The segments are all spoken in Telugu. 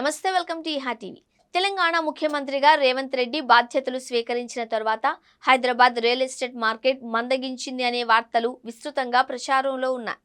నమస్తే, వెల్కమ్ టు ఇహా టీవీ. తెలంగాణ ముఖ్యమంత్రిగా రేవంత్ రెడ్డి బాధ్యతలు స్వీకరించిన తర్వాత హైదరాబాద్ రియల్ ఎస్టేట్ మార్కెట్ మందగించింది అనే వార్తలు విస్తృతంగా ప్రచారంలో ఉన్నాయి.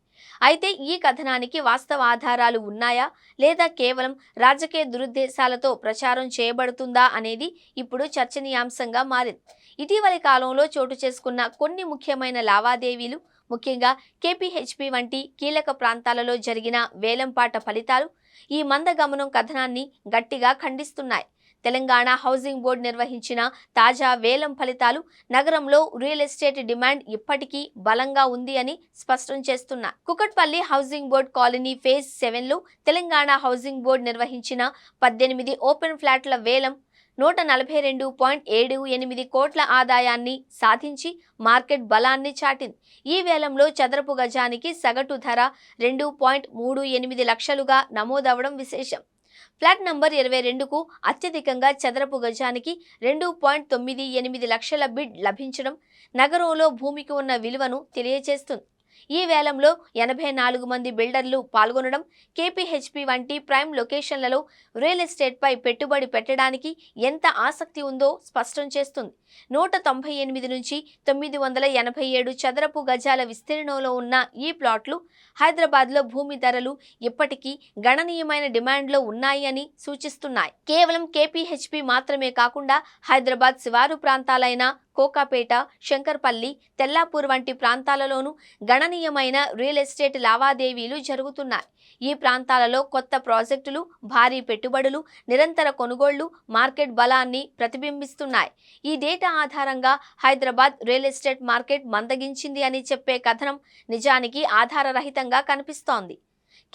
అయితే ఈ కథనానికి వాస్తవ ఆధారాలు ఉన్నాయా లేదా కేవలం రాజకీయ దురుద్దేశాలతో ప్రచారం చేయబడుతుందా అనేది ఇప్పుడు చర్చనీయాంశంగా మారింది. ఇటీవలి కాలంలో చోటు చేసుకున్న కొన్ని ముఖ్యమైన లావాదేవీలు, ముఖ్యంగా కేపీహెచ్పీ వంటి కీలక ప్రాంతాలలో జరిగిన వేలంపాట ఫలితాలు ఈ మందగమనం కథనాన్ని గట్టిగా ఖండిస్తున్నాయి. తెలంగాణ హౌసింగ్ బోర్డు నిర్వహించిన తాజా వేలం ఫలితాలు నగరంలో రియల్ ఎస్టేట్ డిమాండ్ ఇప్పటికీ బలంగా ఉంది అని స్పష్టం చేస్తున్నాయి. Kukatpally housing board colony phase 7లో తెలంగాణ హౌసింగ్ బోర్డు నిర్వహించిన 18 ఓపెన్ ఫ్లాట్ల వేలం 142.78 కోట్ల ఆదాయాన్ని సాధించి మార్కెట్ బలాన్ని చాటింది. ఈ వేలంలో చదరపు గజానికి సగటు ధర 2.38 లక్షలుగా నమోదవడం విశేషం. ఫ్లాట్ నంబర్ 22కు అత్యధికంగా చదరపు గజానికి 2.98 లక్షల బిడ్ లభించడం నగరంలో భూమికి ఉన్న విలువను తెలియజేస్తుంది. ఈ వేలంలో 84 మంది బిల్డర్లు పాల్గొనడం కేపీహెచ్పీ వంటి ప్రైమ్ లొకేషన్లలో రియల్ ఎస్టేట్పై పెట్టుబడి పెట్టడానికి ఎంత ఆసక్తి ఉందో స్పష్టం చేస్తుంది. 198 నుంచి 987 చదరపు గజాల విస్తీర్ణంలో ఉన్న ఈ ప్లాట్లు హైదరాబాద్లో భూమి ధరలు ఇప్పటికీ గణనీయమైన డిమాండ్లో ఉన్నాయి అని సూచిస్తున్నాయి. కేవలం కేపీహెచ్పీ మాత్రమే కాకుండా హైదరాబాద్ శివారు ప్రాంతాలైన కోకాపేట, శంకర్పల్లి, తెల్లాపూర్ వంటి ప్రాంతాలలోనూ గణనీయమైన రియల్ ఎస్టేట్ లావాదేవీలు జరుగుతున్నాయి. ఈ ప్రాంతాలలో కొత్త ప్రాజెక్టులు, భారీ పెట్టుబడులు, నిరంతర కొనుగోళ్లు మార్కెట్ బలాన్ని ప్రతిబింబిస్తున్నాయి. ఈ డేటా ఆధారంగా హైదరాబాద్ రియల్ ఎస్టేట్ మార్కెట్ మందగించింది అని చెప్పే కథనం నిజానికి ఆధారరహితంగా కనిపిస్తోంది.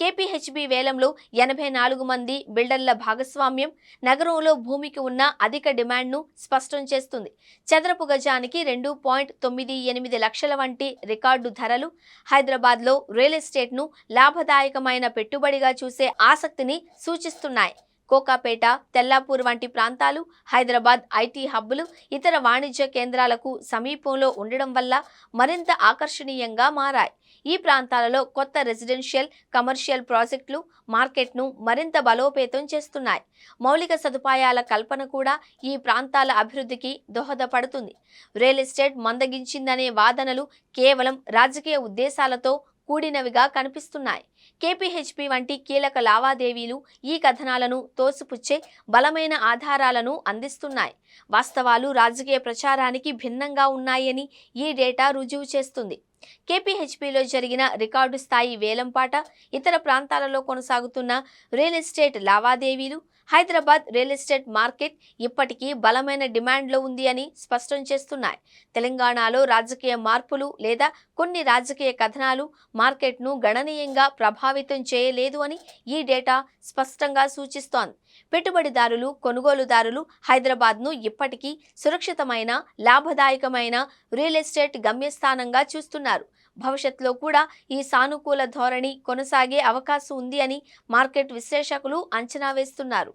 కేపీహెచ్బీ వేలంలో 84 మంది బిల్డర్ల భాగస్వామ్యం నగరంలో భూమికి ఉన్న అధిక డిమాండ్ను స్పష్టం చేస్తుంది. చదరపు గజానికి 2.98 లక్షల వంటి రికార్డు ధరలు హైదరాబాద్లో రియల్ ఎస్టేట్ను లాభదాయకమైన పెట్టుబడిగా చూసే ఆసక్తిని సూచిస్తున్నాయి. కోకాపేట, తెల్లాపూర్ వంటి ప్రాంతాలు హైదరాబాద్ ఐటీ హబ్బులు, ఇతర వాణిజ్య కేంద్రాలకు సమీపంలో ఉండడం వల్ల మరింత ఆకర్షణీయంగా మారాయి. ఈ ప్రాంతాలలో కొత్త రెసిడెన్షియల్, కమర్షియల్ ప్రాజెక్టులు మార్కెట్ను మరింత బలోపేతం చేస్తున్నాయి. మౌలిక సదుపాయాల కల్పన కూడా ఈ ప్రాంతాల అభివృద్ధికి దోహదపడుతుంది. రియల్ ఎస్టేట్ మందగించిందనే వాదనలు కేవలం రాజకీయ ఉద్దేశాలతో కూడినవిగా కనిపిస్తున్నాయి. కేపీహెచ్పీ వంటి కీలక లావాదేవీలు ఈ కథనాలను తోసిపుచ్చే బలమైన ఆధారాలను అందిస్తున్నాయి. వాస్తవాలు రాజకీయ ప్రచారానికి భిన్నంగా ఉన్నాయని ఈ డేటా రుజువు చేస్తుంది. కేపీహెచ్పీలో జరిగిన రికార్డు స్థాయి వేలంపాట, ఇతర ప్రాంతాలలో కొనసాగుతున్న రియల్ ఎస్టేట్ లావాదేవీలు హైదరాబాద్ రియల్ ఎస్టేట్ మార్కెట్ ఇప్పటికీ బలమైన డిమాండ్లో ఉంది అని స్పష్టం చేస్తున్నాయి. తెలంగాణలో రాజకీయ మార్పులు లేదా కొన్ని రాజకీయ కథనాలు మార్కెట్ను గణనీయంగా ప్రభావితం చేయలేదు అని ఈ డేటా స్పష్టంగా సూచిస్తోంది. పెట్టుబడిదారులు, కొనుగోలుదారులు హైదరాబాద్ను ఇప్పటికీ సురక్షితమైన, లాభదాయకమైన రియల్ ఎస్టేట్ గమ్యస్థానంగా చూస్తున్నారు. భవిష్యత్తులో కూడా ఈ సానుకూల ధోరణి కొనసాగే అవకాశం ఉంది అని మార్కెట్ విశ్లేషకులు అంచనా వేస్తున్నారు.